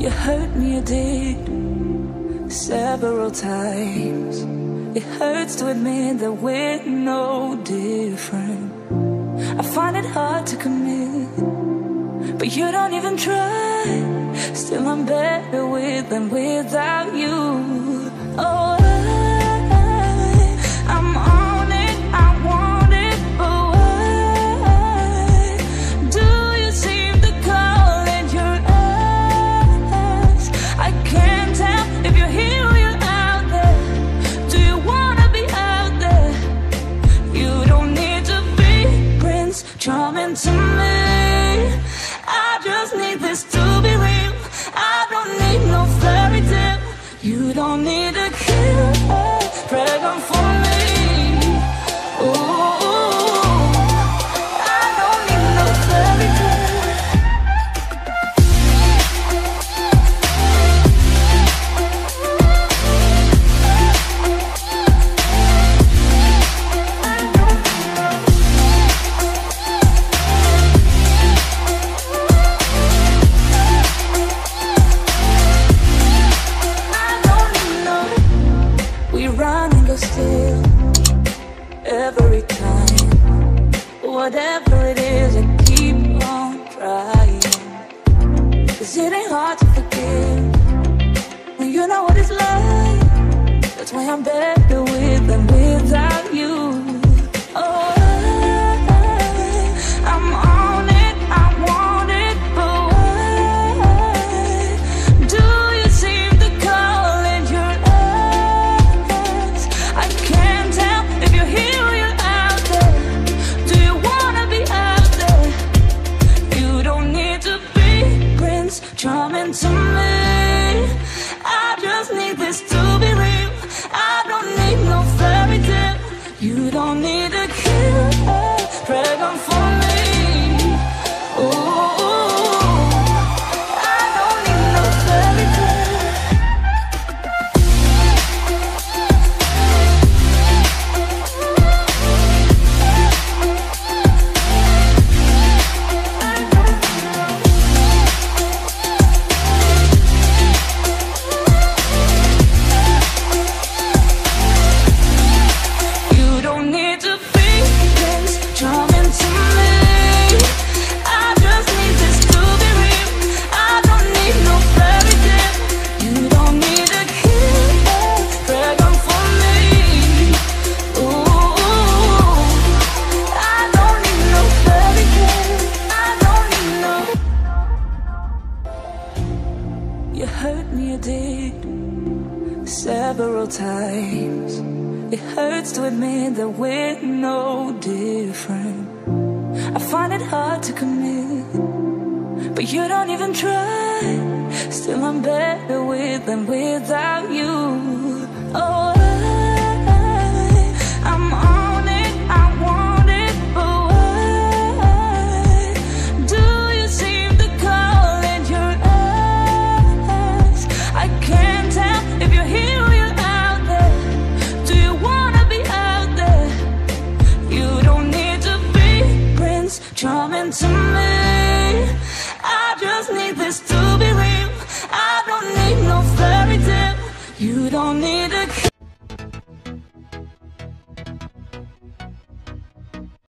You hurt me, you did, several times. It hurts to admit that we're no different. I find it hard to commit, but you don't even try. Still I'm better with than without you. Oh, I'm on it, I want it, but why do you seem to call in your eyes? I can't tell if you're here or you're out there. Do you wanna be out there? You don't need to be Prince Charming to me. I just need this to be real. I don't need no fairy tale. You don't need a kill or dragon for me. Ooh, I don't need no fairy tale. Still, every time, whatever it is, I keep on trying. 'Cause it ain't hard to forgive when you know what it's like. That's why I'm better with than without you. Oh, I'm on it, I want it, but why do you seem to call in your eyes? I can't tell if you're here or you're out there. Do you wanna be out there? You don't need to be Prince Charming to me. I just need this to be real. I don't need no fairy tale. You don't need a kill or dragon for me. Ooh, I don't need no fairy tale. You don't need to be Prince Charming to me. I just need this to be real. I don't need no fairy tale. You don't need a kill or dragon for me. Ooh, I don't need no fairy tale. I don't need no. You hurt me, you did, several times. It hurts to admit that we're no different. I find it hard to commit, but you don't even try. Still I'm better with than without you. Oh, I'm on it, I want it, but why do you seem to call in your eyes? I can't tell if you're here or you're out there. Do you wanna be out there? You don't need to be Prince Charming to me. I just need this to be real. I don't need no fairy tale. You don't need a